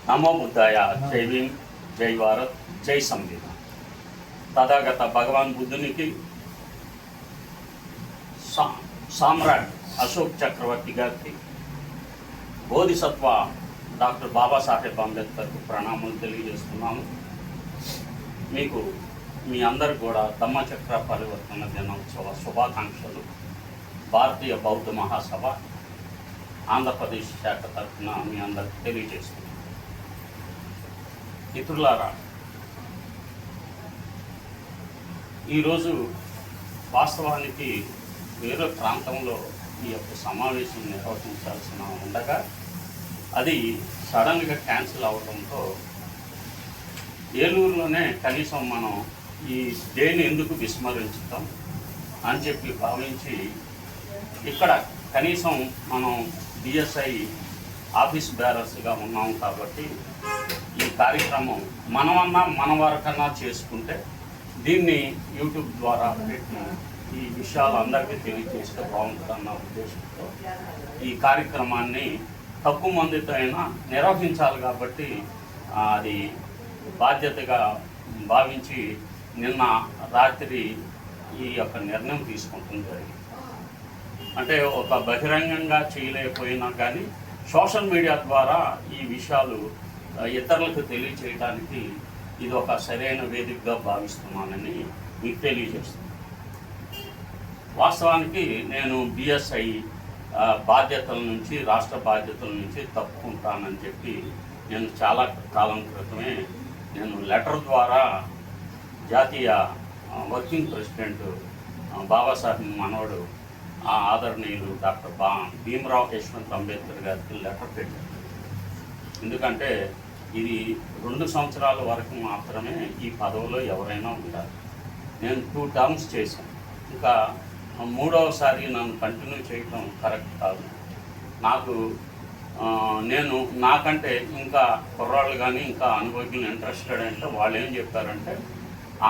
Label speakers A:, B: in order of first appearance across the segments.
A: నమో బుద్ధాయ, జై భీమ్, జై భారత్, జై సంవిధాన్. తథాగత భగవాన్ బుద్ధునికి సామ్రాట్ అశోక్ చక్రవర్తి గారికి, బోధిసత్వ డాక్టర్ బాబాసాహెబ్ అంబేద్కర్కు ప్రణామాలు తెలియజేస్తున్నాను. మీకు మీ అందరికి కూడా ధమ్మచక్ర పరివర్తన దినోత్సవ శుభాకాంక్షలు. భారతీయ బౌద్ధ మహాసభ ఆంధ్రప్రదేశ్ శాఖ తరఫున మీ అందరికి తెలియజేస్తున్నాను. మిత్రులారా, ఈరోజు వాస్తవానికి వేరే ప్రాంతంలో ఈ యొక్క సమావేశం నిర్వహించాల్సిన ఉండగా అది సడన్గా క్యాన్సిల్ అవడంతో ఏలూరులోనే కనీసం మనం ఈ డేని ఎందుకు విస్మరించుతాం అని చెప్పి భావించి ఇక్కడ కనీసం మనం బిఎస్ఐ ఆఫీస్ బేరర్స్గా ఉన్నాం కాబట్టి ఈ కార్యక్రమం మనమన్నా మన వరకన్నా చేసుకుంటే దీన్ని యూట్యూబ్ ద్వారా పెట్టి ఈ విషయాలు అందరికీ తెలియజేస్తే బాగుంటుందన్న ఉద్దేశంతో ఈ కార్యక్రమాన్ని తక్కువ మందితో అయినా నిర్వహించాలి కాబట్టి అది బాధ్యతగా భావించి నిన్న రాత్రి ఈ యొక్క నిర్ణయం తీసుకుంటుంది జరిగింది. అంటే ఒక బహిరంగంగా చేయలేకపోయినా కానీ సోషల్ మీడియా ద్వారా ఈ విషయాలు ఇతరులకు తెలియచేయడానికి ఇది ఒక సరైన వేదికగా భావిస్తున్నానని మీకు తెలియజేస్తున్నాను. వాస్తవానికి నేను బిఎస్ఐ బాధ్యతల నుంచి, రాష్ట్ర బాధ్యతల నుంచి తప్పుకుంటానని చెప్పి నేను చాలా కాలం క్రితమే నేను లెటర్ ద్వారా జాతీయ వర్కింగ్ ప్రెసిడెంట్ బాబాసాహెబ్ మనవడు ఆదరణీయులు డాక్టర్ భీమరావ్ యశ్వంత్ అంబేద్కర్ గారికి లెటర్ పెట్టాను. ఎందుకంటే ఇది 2 సంవత్సరాల వరకు మాత్రమే ఈ పదవిలో ఎవరైనా ఉండాలి. నేను 2 టర్మ్స్ చేశాను. ఇంకా 3వసారి నన్ను కంటిన్యూ చేయటం కరెక్ట్ కాదు. నేను నాకంటే ఇంకా కుర్రాళ్ళు కానీ ఇంకా అనుభవజ్ఞులు ఇంట్రెస్టెడ్ అంటే వాళ్ళు ఏం చెప్పారంటే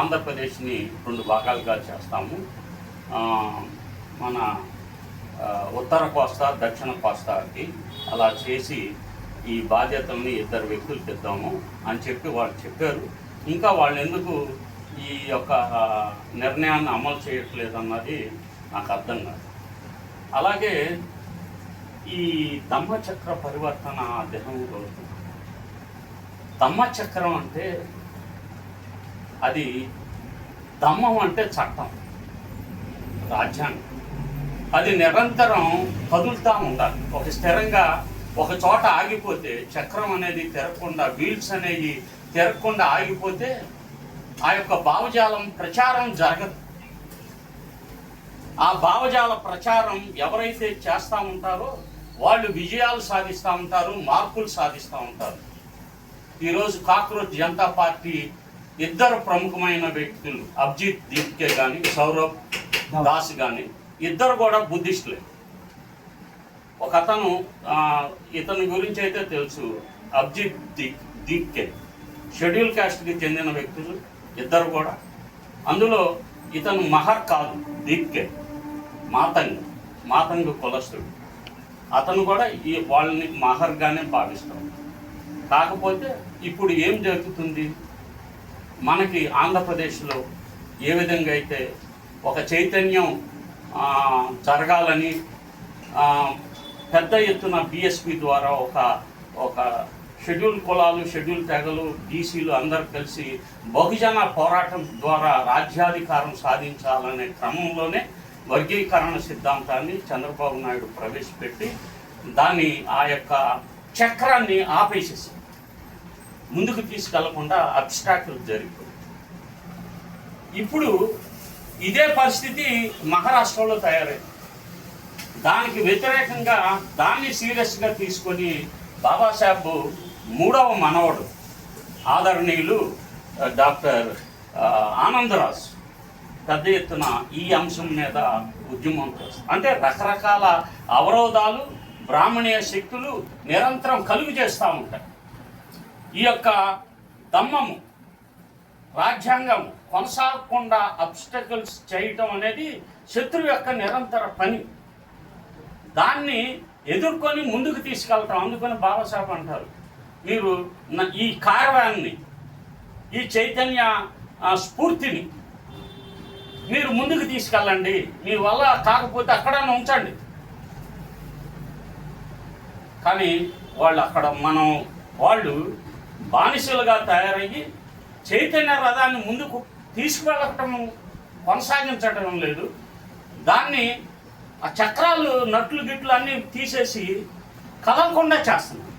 A: ఆంధ్రప్రదేశ్ని 2 భాగాలుగా చేస్తాము, మన ఉత్తర కోస్తా దక్షిణ కోస్తాకి అలా చేసి ఈ బాధ్యతల్ని 2 వ్యక్తులకు ఇద్దాము అని చెప్పి వాళ్ళు చెప్పారు. ఇంకా వాళ్ళు ఎందుకు ఈ యొక్క నిర్ణయాన్ని అమలు చేయట్లేదన్నది నాకు అర్థం కాదు. అలాగే ఈ ధమ్మచక్ర పరివర్తన దినం రోజు ధమ్మచక్రం అంటే అది ధమ్మం అంటే చట్టం, రాజ్యాంగం. అది నిరంతరం కదులుతూ ఉండాలి. ఒక స్థిరంగా ఒక చోట ఆగిపోతే చక్రం అనేది తిరగకుండా, వీల్స్ అనేవి తిరగకుండా ఆగిపోతే ఆ యొక్క భావజాలం ప్రచారం జరగదు. ఆ భావజాల ప్రచారం ఎవరైతే చేస్తూ ఉంటారో వాళ్ళు విజయాలు సాధిస్తూ ఉంటారు, మార్పులు సాధిస్తూ ఉంటారు. ఈరోజు కాక్రోచ్ జనతా పార్టీ 2 ప్రముఖమైన వ్యక్తులు, అభిజిత్ దీప్కే కానీ సౌరభ్ దాస్ కానీ, 2 కూడా బుద్ధిస్టులే. ఒక అతను ఇతని గురించి అయితే తెలుసు, అభిజిత్ దీప్కే షెడ్యూల్ క్యాస్ట్కి చెందిన వ్యక్తులు 2 కూడా. అందులో ఇతను మహర్ కాదు, దీప్కే మాతంగ్ కులస్తుడు. అతను కూడా వాళ్ళని మహర్గానే భావిస్తాం. కాకపోతే ఇప్పుడు ఏం జరుగుతుంది, మనకి ఆంధ్రప్రదేశ్లో ఏ విధంగా అయితే ఒక చైతన్యం జరగాలని పెద్ద ఎత్తున బిఎస్పి ద్వారా ఒక షెడ్యూల్ కులాలు, షెడ్యూల్ తెగలు, బీసీలు అందరూ కలిసి బహుజన పోరాటం ద్వారా రాజ్యాధికారం సాధించాలనే క్రమంలోనే వర్గీకరణ సిద్ధాంతాన్ని చంద్రబాబు నాయుడు ప్రవేశపెట్టి దాన్ని ఆ యొక్క చక్రాన్ని ఆపేసేసి ముందుకు తీసుకెళ్లకుండా అబ్స్ట్రాక్ట్లు జరిగిపోయింది. ఇప్పుడు ఇదే పరిస్థితి మహారాష్ట్రలో తయారైంది. దానికి వ్యతిరేకంగా దాన్ని సీరియస్గా తీసుకొని బాబాసాహెబ్ 3వ మనవడు ఆదరణీయులు డాక్టర్ ఆనందరాజ్ పెద్ద ఎత్తున ఈ అంశం మీద ఉద్యమం చేస్తారు. అంటే రకరకాల అవరోధాలు బ్రాహ్మణీయ శక్తులు నిరంతరం కలుగు చేస్తూ ఉంటాయి. ఈ యొక్క ధమ్మము రాజ్యాంగం కొనసాగకుండా అబ్స్టకల్స్ చేయటం అనేది శత్రువు యొక్క నిరంతర పని. దాన్ని ఎదుర్కొని ముందుకు తీసుకెళ్తాం. అందుకని బాబాసాహెబ్ అంటారు, మీరు ఈ కార్యాన్ని, ఈ చైతన్య స్ఫూర్తిని మీరు ముందుకు తీసుకెళ్ళండి. మీ వల్ల కాకపోతే అక్కడనే ఉంచండి. కానీ వాళ్ళు బానిసలుగా తయారయ్యి చైతన్య రథాన్ని ముందుకు తీసుకువెళ్ళటం కొనసాగించడం లేదు. దాన్ని ఆ చక్రాలు, నట్లు గిట్లు అన్నీ తీసేసి కదలకుండా చేస్తున్నారు.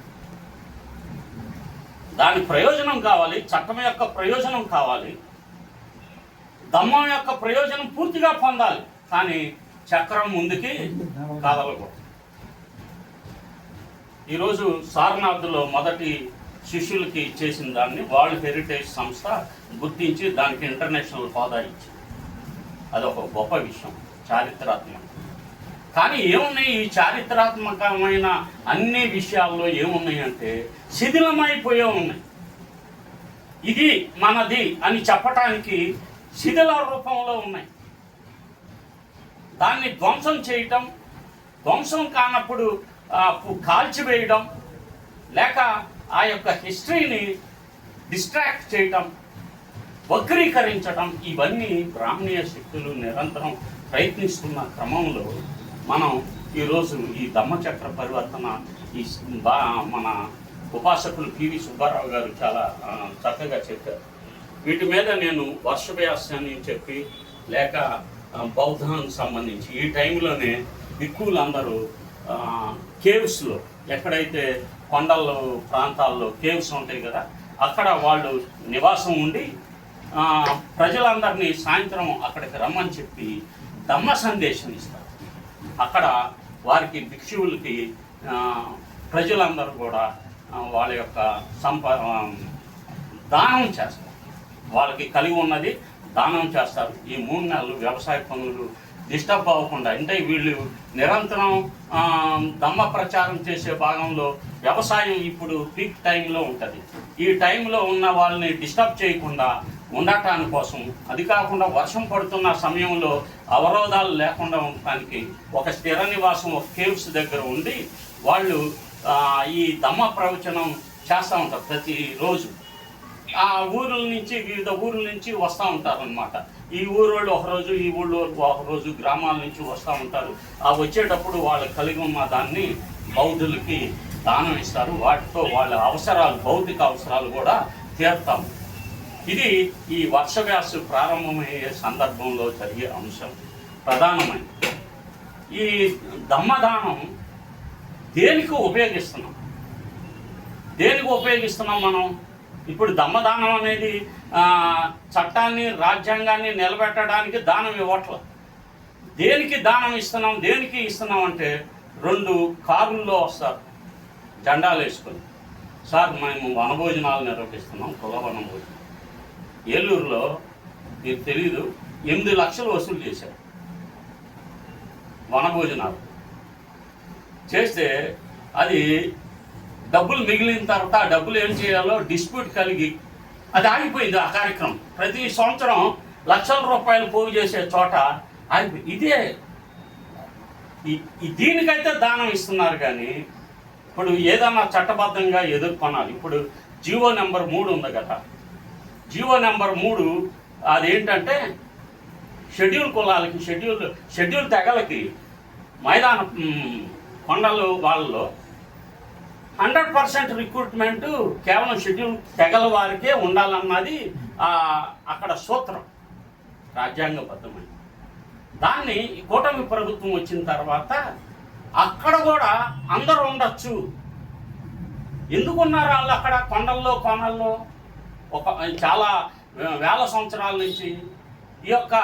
A: దాని ప్రయోజనం కావాలి, చట్టం యొక్క ప్రయోజనం కావాలి, దమ్మం యొక్క ప్రయోజనం పూర్తిగా పొందాలి. కానీ చక్రం ముందుకి కదలకూడదు. ఈరోజు సారనాథ్లో మొదటి శిష్యులకి చేసిన దాన్ని వరల్డ్ హెరిటేజ్ సంస్థ గుర్తించి దానికి ఇంటర్నేషనల్ హోదా ఇచ్చింది. అదొక గొప్ప విషయం, చారిత్రాత్మకం. కానీ ఏమున్నాయి ఈ చారిత్రాత్మకమైన అన్ని విషయాల్లో ఏమున్నాయంటే శిథిలమైపోయే ఉన్నాయి. ఇది మనది అని చెప్పటానికి శిథిల రూపంలో ఉన్నాయి. దాన్ని ధ్వంసం చేయటం, ధ్వంసం కానప్పుడు కాల్చివేయడం, లేక ఆ యొక్క హిస్టరీని డిస్ట్రాక్ట్ చేయటం, వక్రీకరించడం, ఇవన్నీ బ్రాహ్మణీయ శక్తులు నిరంతరం ప్రయత్నిస్తున్న క్రమంలో మనం ఈరోజు ఈ ధమ్మచక్ర పరివర్తన మన ఉపాసకులు పివి సుబ్బారావు గారు చాలా చక్కగా చెప్పారు. వీటి మీద నేను వర్షవ్యాసాన్ని చెప్పి లేక బౌద్ధానికి సంబంధించి ఈ టైంలోనే భిక్కులందరూ కేవ్స్లో, ఎక్కడైతే కొండల ప్రాంతాల్లో కేవ్స్ ఉంటాయి కదా, అక్కడ వాళ్ళు నివాసం ఉండి ప్రజలందరినీ సాయంత్రం అక్కడికి రమ్మని చెప్పి ధమ్మ సందేశం ఇస్తారు. అక్కడ వారికి భిక్షువులకి ప్రజలందరూ కూడా వాళ్ళ యొక్క దానం చేస్తారు. వాళ్ళకి కలిగి ఉన్నది దానం చేస్తారు. ఈ 3 నెలలు వ్యవసాయ పనులు డిస్టర్బ్ అవ్వకుండా, అంటే వీళ్ళు నిరంతరం ధమ్మ ప్రచారం చేసే భాగంలో వ్యవసాయం ఇప్పుడు పీక్ టైంలో ఉంటుంది. ఈ టైంలో ఉన్న వాళ్ళని డిస్టర్బ్ చేయకుండా ఉండటాని కోసం, అది కాకుండా వర్షం పడుతున్న సమయంలో అవరోధాలు లేకుండా ఉండటానికి ఒక స్థిర నివాసం, ఒక కేవ్స్ దగ్గర ఉండి వాళ్ళు ఈ ధమ్మ ప్రవచనం చేస్తూ ఉంటారు ప్రతిరోజు. ఆ ఊరుల నుంచి, వివిధ ఊర్ల నుంచి వస్తూ ఉంటారు అన్నమాట. ఈ ఊరోళ్ళు ఒకరోజు, ఈ ఊళ్ళో ఒకరోజు, గ్రామాల నుంచి వస్తూ ఉంటారు. ఆ వచ్చేటప్పుడు వాళ్ళు కలిగి ఉన్న దాన్ని బౌద్ధులకి దానం ఇస్తారు. వాటితో వాళ్ళ అవసరాలు, భౌతిక అవసరాలు కూడా తీరుతాము. ఇది ఈ వర్షవ్యాసు ప్రారంభమయ్యే సందర్భంలో జరిగే అంశం ప్రధానమైన. ఈ ధమ్మదానం దేనికి ఉపయోగిస్తున్నాం? మనం ఇప్పుడు ధమ్మదానం అనేది చట్టాన్ని, రాజ్యాంగాన్ని నిలబెట్టడానికి దానం ఇవ్వట్ల. దేనికి దానం ఇస్తున్నాం, దేనికి ఇస్తున్నాం అంటే 2 కారుల్లో వస్తారు జెండాలు వేసుకొని. సార్ మేము వనభోజనాలు నిర్వహిస్తున్నాం, కుల వనభోజనం. ఏలూరులో మీకు తెలీదు, 8 లక్షలు వసూలు చేశారు వనభోజనాలు చేస్తే. అది డబ్బులు మిగిలిన తర్వాత ఆ డబ్బులు ఏం చేయాలో డిస్ప్యూట్ కలిగి అది ఆగిపోయింది ఆ కార్యక్రమం. ప్రతి సంవత్సరం లక్షల రూపాయలు పోగు చేసే చోట ఇదే దీనికైతే దానం ఇస్తున్నారు. కానీ ఇప్పుడు ఏదన్నా చట్టబద్ధంగా ఎదుర్కొనాలి. ఇప్పుడు జీవో నెంబర్ 3 ఉంది కదా, జీవో నెంబర్ 3 అదేంటంటే షెడ్యూల్ కులాలకి, షెడ్యూల్ తెగలకి మైదాన కొండలు వాళ్ళలో 100% రిక్రూట్మెంటు కేవలం షెడ్యూల్ తెగల వారికే ఉండాలన్నది అక్కడ సూత్రం, రాజ్యాంగబద్ధమైన. దాన్ని కూటమి ప్రభుత్వం వచ్చిన తర్వాత అక్కడ కూడా అందరూ ఉండొచ్చు. ఎందుకున్నారు వాళ్ళు అక్కడ కొండల్లో, కోనల్లో? చాలా వేల సంవత్సరాల నుంచి ఈ యొక్క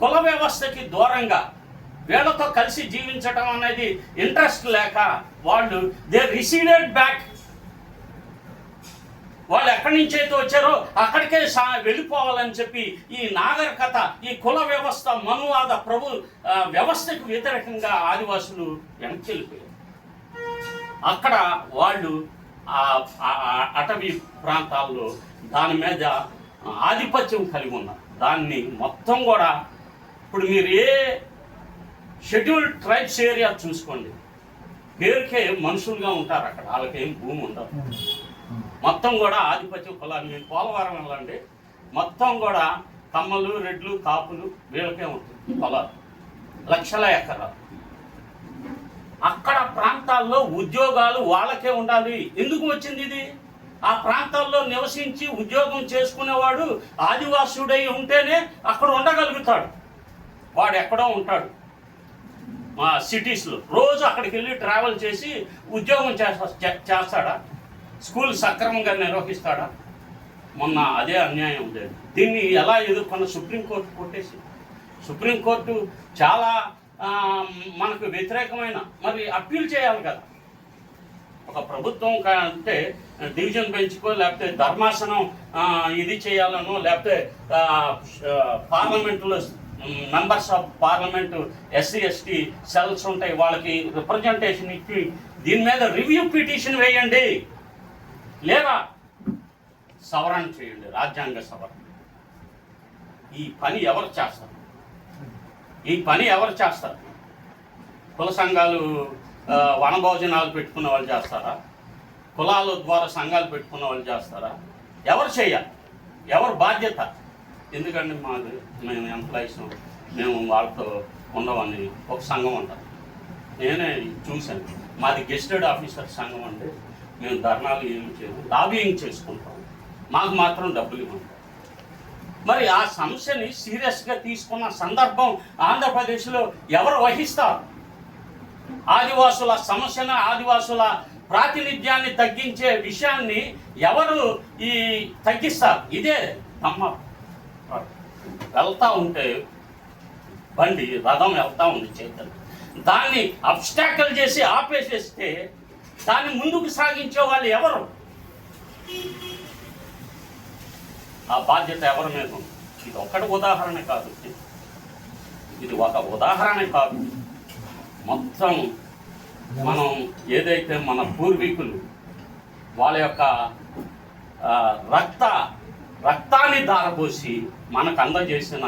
A: కుల వ్యవస్థకి దూరంగా వీళ్ళతో కలిసి జీవించడం అనేది ఇంట్రెస్ట్ లేక వాళ్ళు దే రిసీడెడ్ బ్యాక్. వాళ్ళు ఎక్కడి నుంచి అయితే వచ్చారో అక్కడికే వెళ్ళిపోవాలని చెప్పి ఈ నాగరికత, ఈ కుల వ్యవస్థ, మనువాద వ్యవస్థకు వ్యతిరేకంగా ఆదివాసులు వెనక్కి వెళ్ళిపోయారు. అక్కడ వాళ్ళు అటవీ ప్రాంతాల్లో దాని మీద ఆధిపత్యం కలిగి ఉన్నారు. దాన్ని మొత్తం కూడా ఇప్పుడు మీరు ఏ షెడ్యూల్డ్ ట్రైబ్స్ ఏరియా చూసుకోండి, పేరుకే మనుషులుగా ఉంటారు అక్కడ, వాళ్ళకేం భూమి ఉండదు. మొత్తం కూడా ఆధిపత్య కులాలు. మీరు పోలవరం వెళ్ళండి, మొత్తం కూడా కమ్మలు, రెడ్లు, కాపులు వీళ్ళకే ఉంటుంది పొలాలు, లక్షల ఎకరాలు. అక్కడ ప్రాంతాల్లో ఉద్యోగాలు వాళ్ళకే ఉండాలి. ఎందుకు వచ్చింది ఇది? ఆ ప్రాంతాల్లో నివసించి ఉద్యోగం చేసుకునేవాడు ఆదివాసుడై ఉంటేనే అక్కడ ఉండగలుగుతాడు. వాడు ఎక్కడో ఉంటాడు మా సిటీస్లో, రోజు అక్కడికి వెళ్ళి ట్రావెల్ చేసి ఉద్యోగం చేస్తాడా? స్కూల్ సక్రమంగా నిర్వహిస్తాడా? మొన్న అదే అన్యాయం ఉండేది. దీన్ని ఎలా ఎదుర్కొన్న సుప్రీంకోర్టు కొట్టేసి, సుప్రీంకోర్టు చాలా మనకు వ్యతిరేకమైన, మరి అప్పీల్ చేయాలి కదా. ఒక ప్రభుత్వం అంటే డివిజన్ బెంచ్కో లేకపోతే ధర్మాసనం ఇది చేయాలనో, లేకపోతే పార్లమెంటులో members of parliament SC ST cells ఉంటాయి, వాళ్ళకి రిప్రజెంటేషన్ ఇచ్చి దీని మీద రివ్యూ పిటిషన్ వేయండి, లేదా సవరణ చేయండి, రాజ్యాంగ సవరణ. ఈ పని ఎవరు చేస్తారు? ఈ పని ఎవరు చేస్తారు? కుల సంఘాలు వనభోజనాలు పెట్టుకున్న వాళ్ళు చేస్తారా? కులాల ద్వారా సంఘాలు పెట్టుకున్న వాళ్ళు చేస్తారా? ఎవరు చేయాలి? ఎవరు బాధ్యత? ఎందుకంటే మేము ఎంప్లాయీస్, మేము వాళ్ళతో ఉండవని ఒక సంఘం ఉంటారు. నేనే చూశాను, మాది గెస్టెడ్ ఆఫీసర్ సంఘం అండి. మేము ధర్నాలు ఏమి చేయము, లాబింగ్ చేసుకుంటాం, మాకు మాత్రం డబ్బులు ఇవ్వండి. మరి ఆ సమస్యని సీరియస్గా తీసుకున్న సందర్భం ఆంధ్రప్రదేశ్లో ఎవరు వహిస్తారు? ఆదివాసుల సమస్యను, ఆదివాసుల ప్రాతినిధ్యాన్ని తగ్గించే విషయాన్ని ఎవరు తగ్గిస్తారు? ఇదే అమ్మ వెళ్తూ ఉంటే బండి రథం వెళ్తూ ఉంది చైతన్య, దాన్ని అబ్స్టాకల్ చేసి ఆపేసేస్తే దాన్ని ముందుకు సాగించే వాళ్ళు ఎవరు? ఆ బాధ్యత ఎవరి మీద ఉంది? ఇది ఒక్కటి ఉదాహరణ కాదు, ఇది ఒక ఉదాహరణ కాదు. మొత్తం మనం ఏదైతే మన పూర్వీకులు వాళ్ళ యొక్క రక్తాన్ని ధారపోసి మనకు అందజేసిన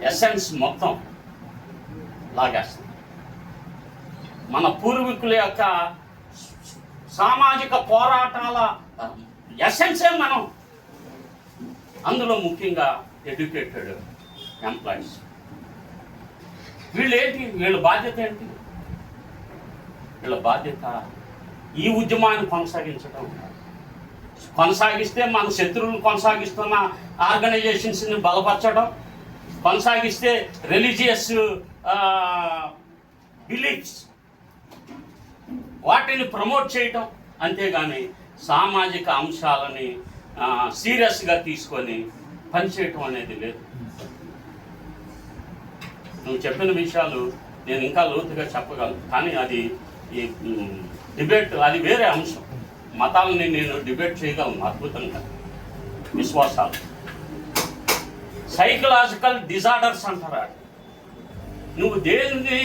A: ఎసెన్స్ మొత్తం లాగేస్తుంది. మన పూర్వీకుల యొక్క సామాజిక పోరాటాల ఎసెన్సే మనం, అందులో ముఖ్యంగా ఎడ్యుకేటెడ్ ఎంప్లాయీస్. వీళ్ళ బాధ్యత ఏంటి? వీళ్ళ బాధ్యత ఈ ఉద్యమాన్ని కొనసాగిస్తే మన శత్రువులు కొనసాగిస్తున్న ఆర్గనైజేషన్స్ని బలపరచడం, కొనసాగిస్తే రిలీజియస్ బిలీఫ్స్ వాటిని ప్రమోట్ చేయటం, అంతేగాని సామాజిక అంశాలని సీరియస్గా తీసుకొని పనిచేయటం అనేది లేదు. నువ్వు చెప్పిన విషయాలు నేను ఇంకా లోతుగా చెప్పగలను, కానీ అది ఈ డిబేట్, అది వేరే అంశం. మతాలని నేను డిబేట్ చేయగలను అద్భుతంగా. విశ్వాసాలు, సైకలాజికల్ డిజార్డర్స్ అంటారా? నువ్వు దేన్ని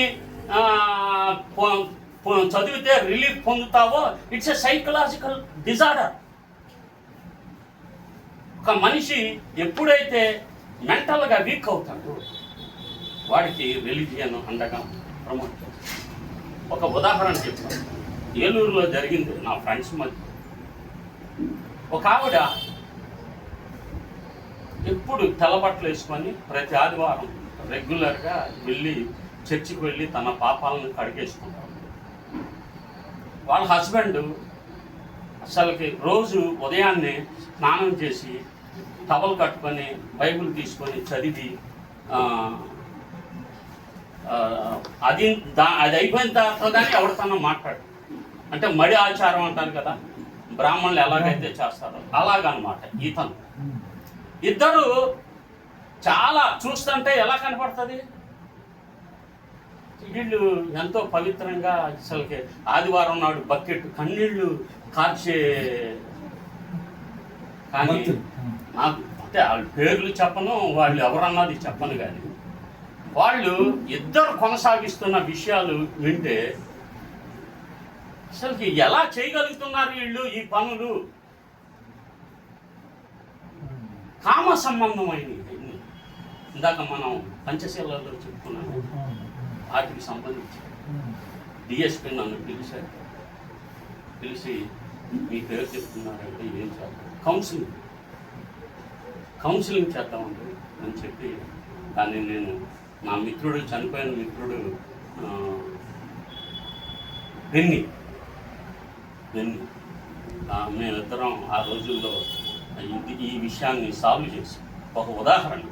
A: చదివితే రిలీఫ్ పొందుతావో ఇట్స్ ఎ సైకలాజికల్ డిజార్డర్. ఒక మనిషి ఎప్పుడైతే మెంటల్గా వీక్ అవుతాడో వాడికి రిలీజియన్ అండగా ప్రమోట్ చేస్తాడు. ఒక ఉదాహరణ చెప్తాను. ఏలూరులో జరిగింది నా ఫ్రెండ్స్ మధ్య. ఒక ఆవిడ ఎప్పుడు తెల్లబట్టలు వేసుకొని ప్రతి ఆదివారం రెగ్యులర్గా వెళ్ళి చర్చికి వెళ్ళి తన పాపాలను కడిగేసుకుంటారు. వాళ్ళ హస్బెండ్ అసలుకి రోజు ఉదయాన్నే స్నానం చేసి టవల్ కట్టుకొని బైబిల్ తీసుకొని చదివి అది అయిపోయిన తర్వాత కానీ ఎవరితోనో మాట్లాడు. అంటే మడి ఆచారం అంటారు కదా, బ్రాహ్మణులు ఎలాగైతే చేస్తారో అలాగనమాట. ఇద్దరు చాలా చూస్తుంటే ఎలా కనపడుతుంది? వీళ్ళు ఎంతో పవిత్రంగా అసలుకి ఆదివారం నాడు బకెట్ కన్నీళ్ళు కార్చే. కానీ నాకు అంటే వాళ్ళ పేర్లు చెప్పను, వాళ్ళు ఎవరన్నది చెప్పను, కానీ వాళ్ళు ఇద్దరు కొనసాగిస్తున్న విషయాలు వింటే అసలుకి ఎలా చేయగలుగుతున్నారు వీళ్ళు ఈ పనులు? కామ సంబంధమైనవి. ఇందాక మనం పంచశీలలో చెప్పుకున్నాము, వాటికి సంబంధించి డిఎస్పీ నన్ను పిలిచారు. పిలిచి మీ పేరు చెప్తున్నారంటే ఏం చేద్దాం, కౌన్సిలింగ్ చేద్దామండి అని చెప్పి దాన్ని నేను నా మిత్రుడు, చనిపోయిన మిత్రుడు బెన్ని మేమిద్దరం ఆ రోజుల్లో ఈ విషయాన్ని సాల్వ్ చేసాం. ఒక ఉదాహరణ,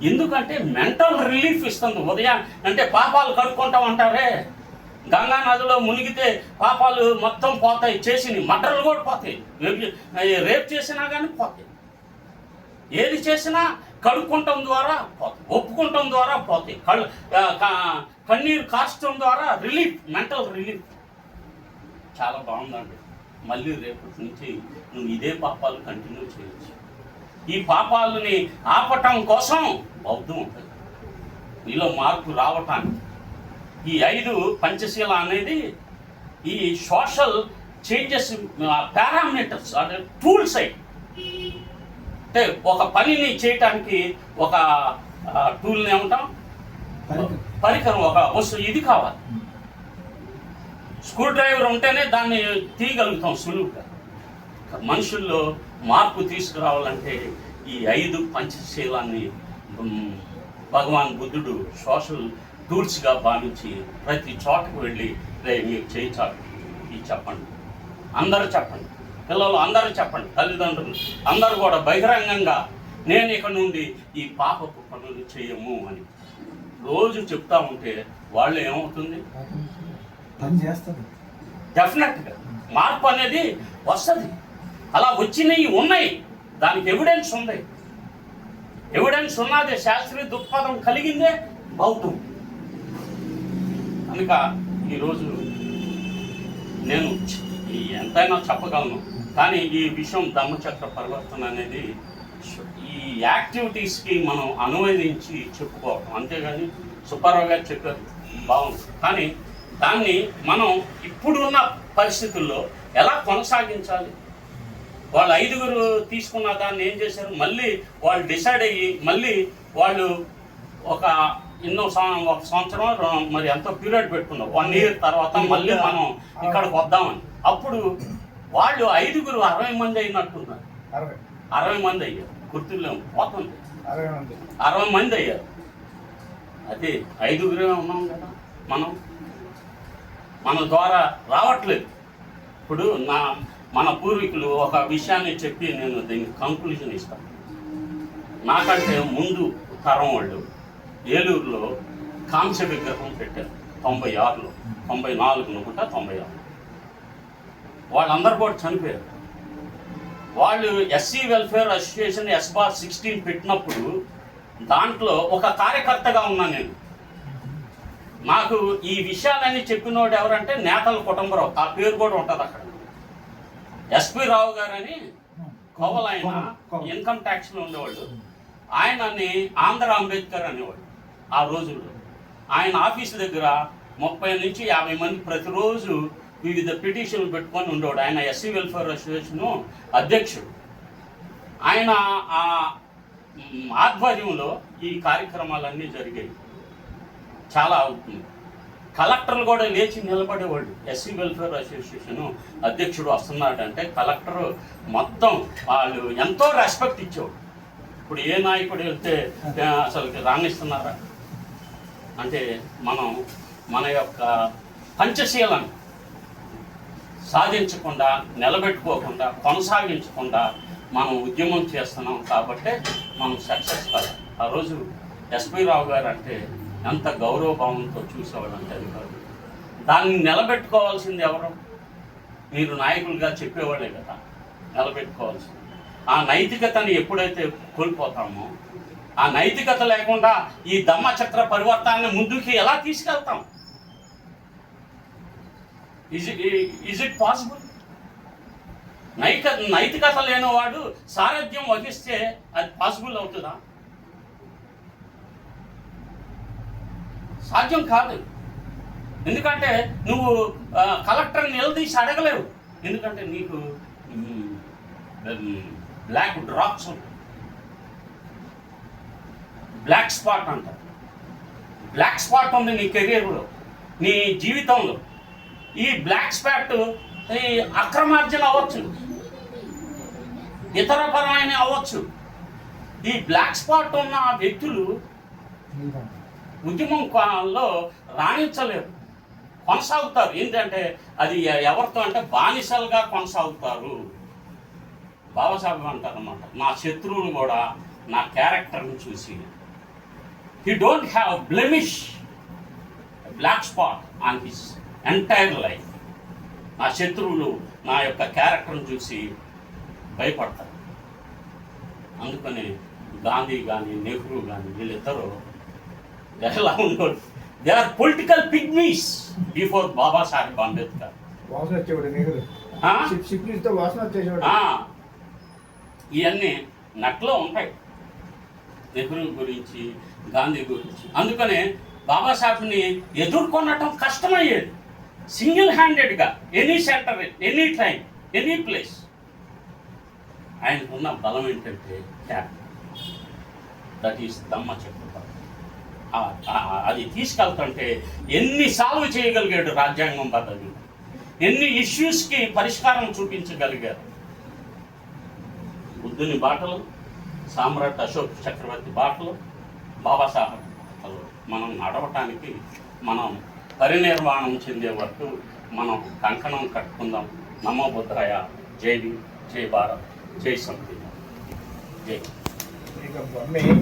A: ఎందుకంటే మెంటల్ రిలీఫ్ ఇస్తుంది. ఉదయం అంటే పాపాలు కడుక్కుంటాం అంటారే, గంగా నదిలో మునిగితే పాపాలు మొత్తం పోతాయి, చేసినవి మర్డర్లు కూడా పోతాయి, రేప్ చేసినా కానీ పోతాయి, ఏది చేసినా కడుక్కుంటం ద్వారా పోతాయి, ఒప్పుకుంటం ద్వారా పోతాయి, కన్నీరు కాచడం ద్వారా రిలీఫ్, మెంటల్ రిలీఫ్. చాలా బాగుందండి. మళ్ళీ రేపటి నుంచి నువ్వు ఇదే పాపాలు కంటిన్యూ చేయొచ్చు. ఈ పాపాలని ఆపటం కోసం బౌద్ధం ఉంటుంది, నీలో మార్పు రావటానికి. ఈ 5 పంచశీల అనేది ఈ సోషల్ చేంజెస్ పారామీటర్స్, అంటే టూల్స్ అయి, అంటే ఒక పనిని చేయటానికి ఒక టూల్ని ఏమంటాం, పరికరం, ఒక వస్తువు ఇది కావాలి. స్క్రూ డ్రైవర్ ఉంటేనే దాన్ని తీయగలుగుతాం సులువుగా. మనుషుల్లో మార్పు తీసుకురావాలంటే ఈ 5 పంచశీలాన్ని భగవాన్ బుద్ధుడు సోషల్ టూల్స్గా భావించి ప్రతి చోటకు వెళ్ళి మీరు చేయించాలి, ఇది చెప్పండి, అందరూ చెప్పండి, పిల్లలు అందరూ చెప్పండి, తల్లిదండ్రులు అందరూ కూడా బహిరంగంగా నేను ఇక నుండి ఈ పాపపు పనులు చేయము అని రోజు చెప్తా ఉంటే వాళ్ళు ఏమవుతుంది,
B: పని చేస్తుంది,
A: డెఫినెట్గా మార్పు అనేది వస్తుంది. అలా వచ్చినవి ఉన్నాయి, దానికి ఎవిడెన్స్ ఉంది. ఎవిడెన్స్ ఉన్నదే, శాస్త్రీయ దృక్పథం కలిగిందే బౌద్ధం. కనుక ఈరోజు నేను ఎంతైనా చెప్పగలను, కానీ ఈ విషయం ధమ్మచక్ర పరివర్తన అనేది ఈ యాక్టివిటీస్కి మనం అనువదించి చెప్పుకోవటం, అంతేగాని సుబ్బారావు గారు చెప్పారు బాగుంది, కానీ దాన్ని మనం ఇప్పుడున్న పరిస్థితుల్లో ఎలా కొనసాగించాలి. వాళ్ళు 5 తీసుకున్న దాన్ని ఏం చేశారు, మళ్ళీ వాళ్ళు డిసైడ్ అయ్యి మళ్ళీ వాళ్ళు ఒక సంవత్సరం మరి ఎంతో పీరియడ్ పెట్టుకున్నారు, 1 year తర్వాత మళ్ళీ మనం ఇక్కడికి వద్దామని. అప్పుడు వాళ్ళు 5 60 మంది అయినట్టున్నారు, 60 మంది అయ్యారు, గుర్తులేము పోతుంది, 60 మంది అయ్యారు. అదే 5 ఉన్నాం కదా మనం, మన ద్వారా రావట్లేదు. ఇప్పుడు మన పూర్వీకులు ఒక విషయాన్ని చెప్పి నేను దీనికి కంక్లూజన్ ఇస్తాను. నాకంటే ముందు తరం వాళ్ళు ఏలూరులో కాంస్య విగ్రహం పెట్టారు 96లో, 94 అనుకుంటా, 96. వాళ్ళందరూ కూడా చనిపోయారు. వాళ్ళు ఎస్సీ వెల్ఫేర్ అసోసియేషన్ S/16 పెట్టినప్పుడు దాంట్లో ఒక కార్యకర్తగా ఉన్నాను నేను. నాకు ఈ విషయాలన్నీ చెప్పినోడు ఎవరంటే నేతల కుటుంబరావు, ఆ పేరు కూడా ఉంటుంది అక్కడ. ఎస్పి రావు గారు అని కోవల్, ఆయన ఇన్కమ్ ట్యాక్స్లో ఉండేవాళ్ళు. ఆయనని ఆంధ్ర అంబేద్కర్ అనేవాడు ఆ రోజుల్లో. ఆయన ఆఫీసు దగ్గర 30 నుంచి 50 మంది ప్రతిరోజు వివిధ పిటిషన్లు పెట్టుకొని ఉండేవాడు. ఆయన ఎస్సీ వెల్ఫేర్ అసోసియేషను అధ్యక్షుడు. ఆయన ఆ ఆధ్వర్యంలో ఈ కార్యక్రమాలన్నీ జరిగాయి. చాలా అవుతుంది. కలెక్టర్లు కూడా లేచి నిలబడేవాళ్ళు. ఎస్సీ వెల్ఫేర్ అసోసియేషను అధ్యక్షుడు వస్తున్నాడంటే కలెక్టర్ మొత్తం వాళ్ళు ఎంతో రెస్పెక్ట్ ఇచ్చేవాడు. ఇప్పుడు ఏ నాయకుడు వెళ్తే అసలు రాణిస్తున్నారా అంటే, మనం మన యొక్క పంచశీలను సాధించకుండా, నిలబెట్టుకోకుండా, కొనసాగించకుండా మనం ఉద్యమం చేస్తున్నాం కాబట్టి మనం సక్సెస్ కాదు. ఆ రోజు ఎస్పి రావు గారు అంటే ఎంత గౌరవభావంతో చూసేవాళ్ళంటే అధికారులు. దాన్ని నిలబెట్టుకోవాల్సింది ఎవరు? మీరు నాయకులుగా చెప్పేవాళ్ళే కదా నిలబెట్టుకోవాల్సింది. ఆ నైతికతని ఎప్పుడైతే కోల్పోతామో, ఆ నైతికత లేకుండా ఈ ధమ్మచక్ర పరివర్తనాన్ని ముందుకి ఎలా తీసుకెళ్తాం? Is it possible? నైతికత లేనివాడు సారథ్యం వహిస్తే అది పాసిబుల్ అవుతుందా? సాధ్యం కాదు. ఎందుకంటే నువ్వు కలెక్టర్ని నిలదీసి అడగలేవు. ఎందుకంటే నీకు బ్లాక్ డ్రాప్స్ ఉంటాయి, బ్లాక్ స్పాట్ అంటారు. బ్లాక్ స్పాట్ ఉంది నీ కెరీర్లో, నీ జీవితంలో. ఈ బ్లాక్ స్పాట్ ఈ అక్రమార్జన అవ్వచ్చు, ఇతర పరమైన అవ్వచ్చు. ఈ బ్లాక్ స్పాట్ ఉన్న వ్యక్తులు ఉద్యమం కాలంలో రాణించలేరు, కొనసాగుతారు. ఏంటంటే అది ఎవరితో అంటే బానిసలుగా కొనసాగుతారు. బాబాసాహెబ్ అంటారు అన్నమాట, నా శత్రువులు కూడా నా క్యారెక్టర్ని చూసి he don't have blemish black spot on his entire life. నా శత్రువులు నా యొక్క క్యారెక్టర్ని చూసి భయపడతారు. అందుకని గాంధీ కానీ నెహ్రూ కానీ వీళ్ళిద్దరూ ఎలా ఉండరు, they are political pygmies before Babasaheb Ambedkar.
B: వాసన వచ్చేవాడు నెహ్రూ, సిప్పితో వాసన వచ్చేసేవాడు.
A: ఇవన్నీ నట్లో ఉంటాయి నెహ్రూ గురించి, గాంధీ గురించి. అందుకనే బాబాసాహెబ్ని ఎదుర్కొనటం కష్టమయ్యేది. సింగిల్ హ్యాండెడ్గా any centre, any time, any place. ఆయనకున్న బలం ఏంటంటే క్యాప్, దట్ ఈస్ దమ్మ చెప్తారు. అది తీసుకెళ్తుంటే ఎన్ని సాల్వ్ చేయగలిగాడు రాజ్యాంగం బద్దలు, ఎన్ని ఇష్యూస్కి పరిష్కారం చూపించగలిగారు. బుద్ధుని బాటలు, సామ్రాట్ అశోక్ చక్రవర్తి బాటలు, బాబాసాహెబ్ బాటలు మనం నడవటానికి, మనం పరినిర్వాణం చెందే వరకు మనం కంకణం కట్టుకుందాం. నమో బుద్ధాయ. జై భీమ్, జై భారత్, జై సంవిధానం, జై.
B: ఇక